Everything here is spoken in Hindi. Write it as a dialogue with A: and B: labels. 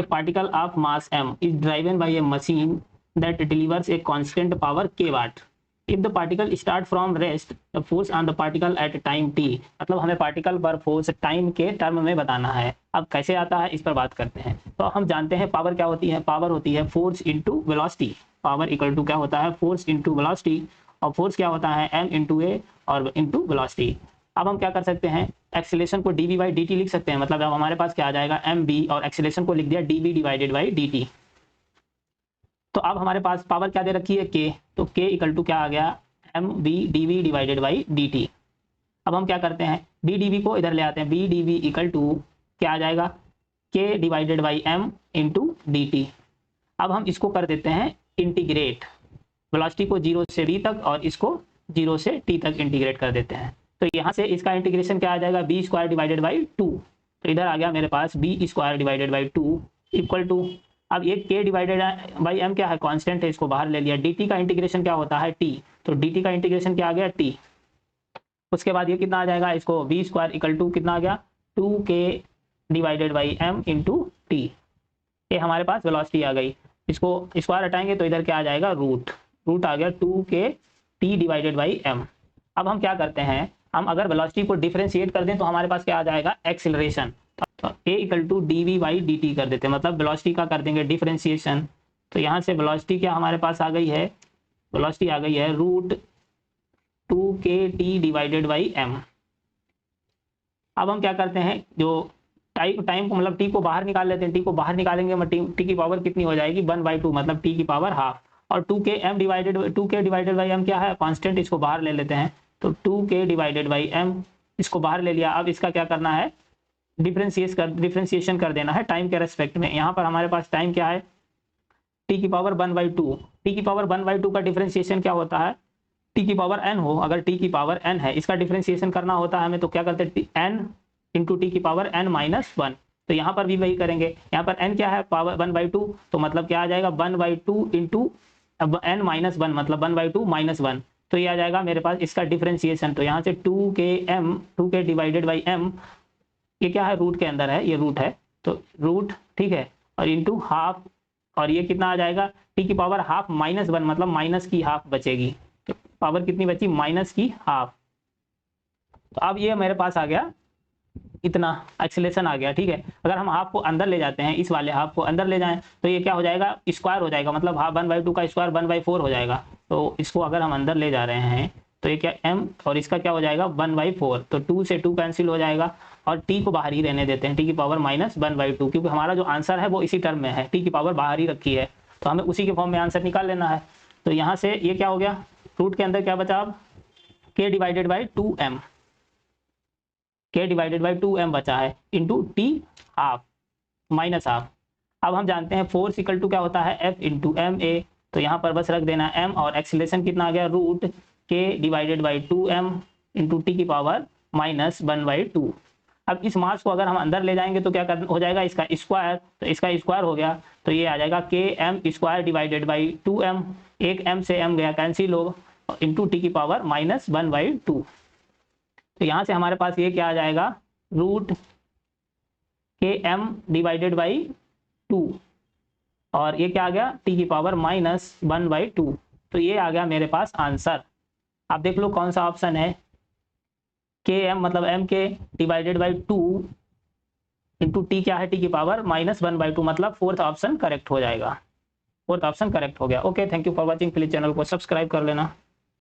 A: A particle of mass m is driven by a machine that delivers a constant power k watt. If the particle start from rest, the force on the particle at time t, मतलब हमें पार्टिकल पर फोर्स टाइम के टर्म में बताना है। अब कैसे आता है इस पर बात करते हैं। तो हम जानते हैं पावर क्या होती है, पावर होती है force into velocity. Power equal to क्या होता है, फोर्स इंटू वेलोसिटी, और फोर्स क्या होता है m इंटू ए और इंटू वेलोसिटी। अब हम क्या कर सकते हैं, एक्सीलरेशन को dv बाई dt लिख सकते हैं, मतलब अब हमारे पास क्या आ जाएगा mb, और एक्सीलरेशन को लिख दिया dv डिवाइडेड बाई dt। तो अब हमारे पास पावर क्या दे रखी है k, तो k इक्वल टू क्या आ गया mb dv divided by dt। अब हम क्या करते हैं, d dv को इधर ले आते हैं, b dv इक्वल टू क्या आ जाएगा k divided by m into dt। अब हम इसको कर देते हैं इंटीग्रेट, वेलोसिटी को 0 से d तक और इसको 0 से t तक इंटीग्रेट कर देते हैं। तो यहाँ से इसका इंटीग्रेशन क्या आ जाएगा, बी स्क्वायर डिवाइडेड बाई 2। तो इधर आ गया मेरे पास B square divided by 2 equal to, अब ये k डिवाइडेड बाई m क्या है, कांस्टेंट है, इसको बाहर ले लिया। dt का इंटीग्रेशन क्या होता है t, तो dt का इंटीग्रेशन क्या आ गया t। उसके बाद ये कितना आ जाएगा, इसको बी स्क्वायर इक्वल टू कितना आ गया 2k divided by m into T. ये हमारे पास वेलोसिटी आ गई, इसको स्क्वायर हटाएंगे तो इधर क्या आ जाएगा रूट, रूट आ गया 2k t divided by m। अब हम क्या करते हैं, हम अगर वेलोसिटी को डिफरेंशिएट कर दें तो हमारे पास क्या आ जाएगा एक्सीलरेशन। तो a equal to dv by dt कर देते हैं, मतलब वेलोसिटी का कर देंगे डिफरेंशिएशन। तो यहाँ से वेलोसिटी क्या हमारे पास आ गई है, वेलोसिटी आ गई है root 2k t divided by m। अब हम क्या करते हैं, जो टाइम को मतलब t को बाहर निकाल लेते हैं, t को बाहर निकालेंगे मतलब t की पावर कितनी हो जाएगी 1/2, मतलब t की पावर हाफ, और 2k डिवाइडेड बाई m क्या है कांस्टेंट, इसको बाहर ले लेते हैं। तो 2k डिवाइडेड बाई m इसको बाहर ले लिया। अब इसका क्या करना है, डिफरेंशिएशन कर देना है टाइम के रेस्पेक्ट में। यहाँ पर हमारे पास टाइम क्या है t की पावर 1/2, t की पावर 1/2 का डिफरेंशिएशन क्या होता है, t की पावर n हो, अगर t की पावर n है इसका डिफरेंशिएशन करना होता है हमें, तो क्या करते हैं n इंटू टी की पावर n माइनस 1। तो यहाँ पर भी वही करेंगे, यहाँ पर n क्या है पावर 1/2, तो मतलब क्या आ जाएगा 1/2 इंटू n माइनस 1, मतलब 1/2 माइनस 1। तो ये आ जाएगा मेरे पास इसका डिफरेंशिएशन। तो यहाँ से 2k डिवाइडेड बाई m, ये क्या है रूट के अंदर है, ये रूट है, तो रूट ठीक है, और इंटू हाफ, और ये कितना आ जाएगा t की पावर हाफ माइनस 1, मतलब माइनस की हाफ बचेगी। तो पावर कितनी बची, माइनस की हाफ। तो अब ये मेरे पास आ गया इतना एक्सीलरेशन आ गया, ठीक है। अगर हम हाफ को अंदर ले जाते हैं, इस वाले हाफ को अंदर ले जाएं तो ये क्या हो जाएगा स्क्वायर हो जाएगा, मतलब हाफ 1/2 का स्क्वायर 1/4 हो जाएगा। तो इसको अगर हम अंदर ले जा रहे हैं तो ये क्या m, और इसका क्या हो जाएगा 1/4, तो 2 से 2 कैंसिल हो जाएगा, और t को बाहर ही रहने देते हैं, t की पावर माइनस 1/2, क्योंकि हमारा जो आंसर है वो इसी टर्म में है, t की पावर बाहर ही रखी है, तो हमें उसी के फॉर्म में आंसर निकाल लेना है। तो यहाँ से ये क्या हो गया, रूट के अंदर क्या बचा अब k divided by 2m, k divided by 2m बचा है into T half minus half. अब हम जानते हैं फोर्स इक्वल टू क्या होता है F इंटू एम ए, तो यहाँ पर बस रख देना m, और एक्सीलरेशन कितना आ गया root k divided by 2m into T की पावर माइनस 1/2। अब इस मास को अगर हम अंदर ले जाएंगे तो क्या हो जाएगा इसका स्क्वायर, तो इसका स्क्वायर हो गया, तो ये आ जाएगा km square divided by 2m, एक m से m गया कैंसिल हो, इंटू टी की पावर माइनस 1/2। तो यहाँ से हमारे पास ये क्या आ जाएगा रूट km डिवाइडेड बाई 2, और ये क्या आ गया t की पावर माइनस 1/2। तो ये आ गया मेरे पास आंसर। आप देख लो कौन सा ऑप्शन है, km मतलब m के डिवाइडेड बाई 2 इंटू टी क्या है t की पावर माइनस 1/2, मतलब फोर्थ ऑप्शन करेक्ट हो जाएगा, फोर्थ ऑप्शन करेक्ट हो गया। Okay, thank you for watching, please channel को सब्सक्राइब कर लेना।